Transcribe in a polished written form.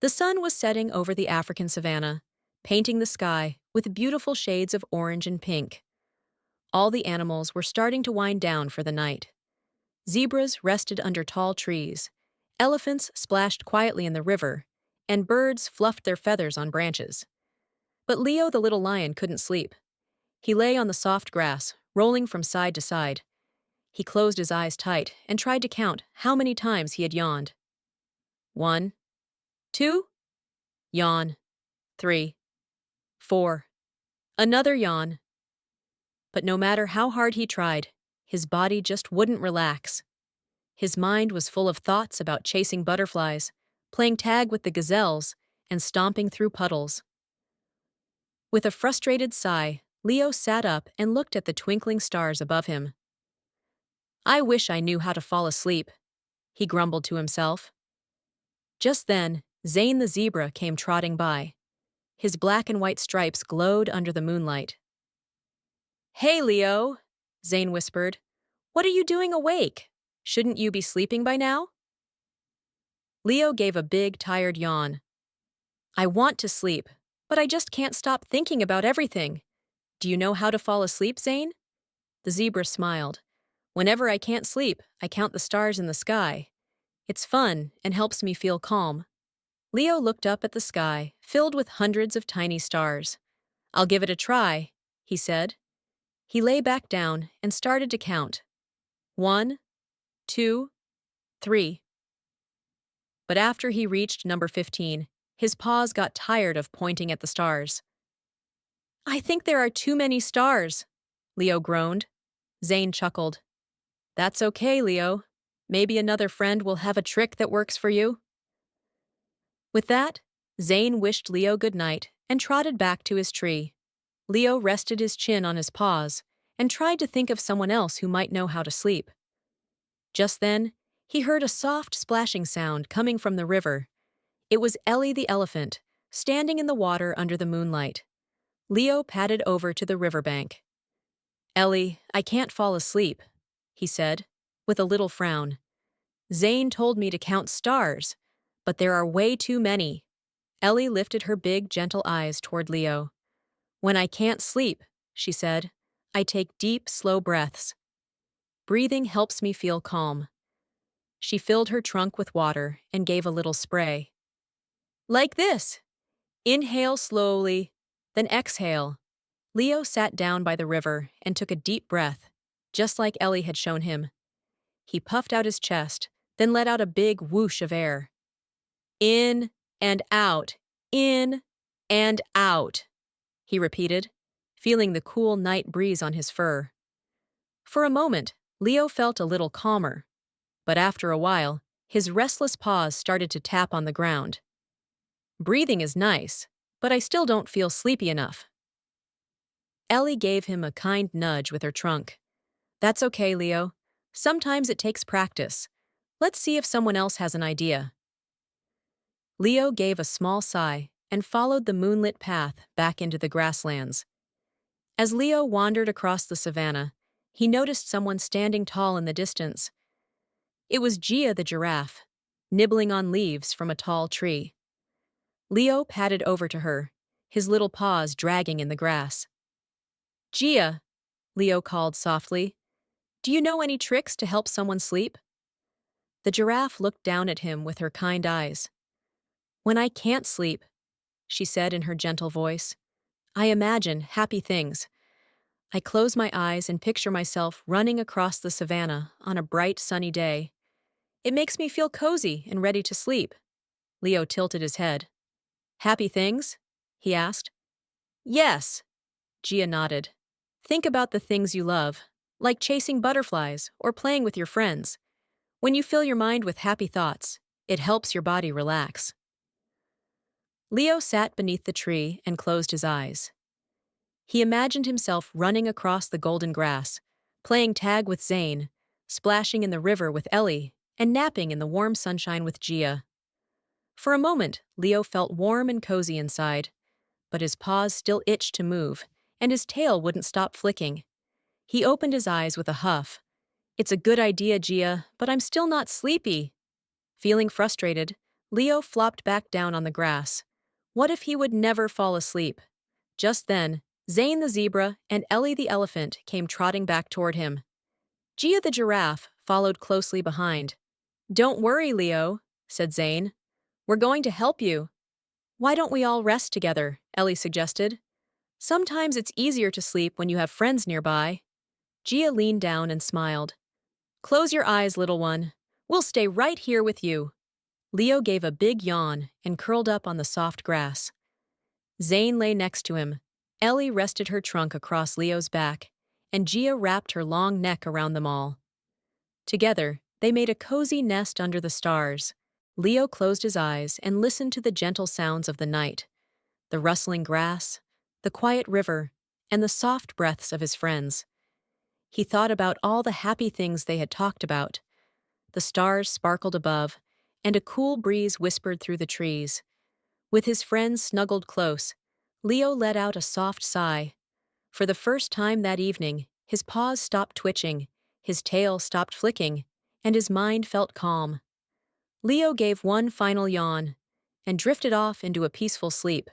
The sun was setting over the African savanna, painting the sky with beautiful shades of orange and pink. All the animals were starting to wind down for the night. Zebras rested under tall trees, elephants splashed quietly in the river, and birds fluffed their feathers on branches. But Leo the little lion couldn't sleep. He lay on the soft grass, rolling from side to side. He closed his eyes tight and tried to count how many times he had yawned. 1, 2, yawn. 3, 4. Another yawn. But no matter how hard he tried, his body just wouldn't relax. His mind was full of thoughts about chasing butterflies, playing tag with the gazelles, and stomping through puddles. With a frustrated sigh, Leo sat up and looked at the twinkling stars above him. "I wish I knew how to fall asleep," he grumbled to himself. Just then, Zane the Zebra came trotting by. His black and white stripes glowed under the moonlight. "Hey, Leo," Zane whispered. "What are you doing awake? Shouldn't you be sleeping by now?" Leo gave a big, tired yawn. "I want to sleep, but I just can't stop thinking about everything. Do you know how to fall asleep, Zane?" The zebra smiled. "Whenever I can't sleep, I count the stars in the sky. It's fun and helps me feel calm." Leo looked up at the sky, filled with hundreds of tiny stars. "I'll give it a try," he said. He lay back down and started to count. 1, 2, 3. But after he reached number 15, his paws got tired of pointing at the stars. "I think there are too many stars," Leo groaned. Zane chuckled. "That's okay, Leo. Maybe another friend will have a trick that works for you." With that, Zane wished Leo good night and trotted back to his tree. Leo rested his chin on his paws and tried to think of someone else who might know how to sleep. Just then, he heard a soft splashing sound coming from the river. It was Ellie the Elephant, standing in the water under the moonlight. Leo padded over to the riverbank. "Ellie, I can't fall asleep," he said, with a little frown. "Zane told me to count stars, but there are way too many." Ellie lifted her big, gentle eyes toward Leo. "When I can't sleep," she said, "I take deep, slow breaths. Breathing helps me feel calm." She filled her trunk with water and gave a little spray. "Like this. Inhale slowly, then exhale." Leo sat down by the river and took a deep breath, just like Ellie had shown him. He puffed out his chest, then let out a big whoosh of air. "In and out, in and out," he repeated, feeling the cool night breeze on his fur. For a moment, Leo felt a little calmer, but after a while, his restless paws started to tap on the ground. "Breathing is nice, but I still don't feel sleepy enough." Ellie gave him a kind nudge with her trunk. "That's okay, Leo. Sometimes it takes practice. Let's see if someone else has an idea." Leo gave a small sigh and followed the moonlit path back into the grasslands. As Leo wandered across the savanna, he noticed someone standing tall in the distance. It was Gia the Giraffe, nibbling on leaves from a tall tree. Leo padded over to her, his little paws dragging in the grass. "Gia," Leo called softly, "do you know any tricks to help someone sleep?" The giraffe looked down at him with her kind eyes. "When I can't sleep," she said in her gentle voice, "I imagine happy things. I close my eyes and picture myself running across the savanna on a bright, sunny day. It makes me feel cozy and ready to sleep." Leo tilted his head. "Happy things?" he asked. "Yes," Gia nodded. "Think about the things you love, like chasing butterflies or playing with your friends. When you fill your mind with happy thoughts, it helps your body relax." Leo sat beneath the tree and closed his eyes. He imagined himself running across the golden grass, playing tag with Zane, splashing in the river with Ellie, and napping in the warm sunshine with Gia. For a moment, Leo felt warm and cozy inside, but his paws still itched to move, and his tail wouldn't stop flicking. He opened his eyes with a huff. "It's a good idea, Gia, but I'm still not sleepy." Feeling frustrated, Leo flopped back down on the grass. What if he would never fall asleep? Just then, Zane the Zebra and Ellie the Elephant came trotting back toward him. Gia the Giraffe followed closely behind. "Don't worry, Leo," said Zane. "We're going to help you." "Why don't we all rest together?" Ellie suggested. "Sometimes it's easier to sleep when you have friends nearby." Gia leaned down and smiled. "Close your eyes, little one. We'll stay right here with you." Leo gave a big yawn and curled up on the soft grass. Zane lay next to him. Ellie rested her trunk across Leo's back, and Gia wrapped her long neck around them all. Together, they made a cozy nest under the stars. Leo closed his eyes and listened to the gentle sounds of the night, the rustling grass, the quiet river, and the soft breaths of his friends. He thought about all the happy things they had talked about. The stars sparkled above, and a cool breeze whispered through the trees. With his friends snuggled close, Leo let out a soft sigh. For the first time that evening, his paws stopped twitching, his tail stopped flicking, and his mind felt calm. Leo gave one final yawn and drifted off into a peaceful sleep.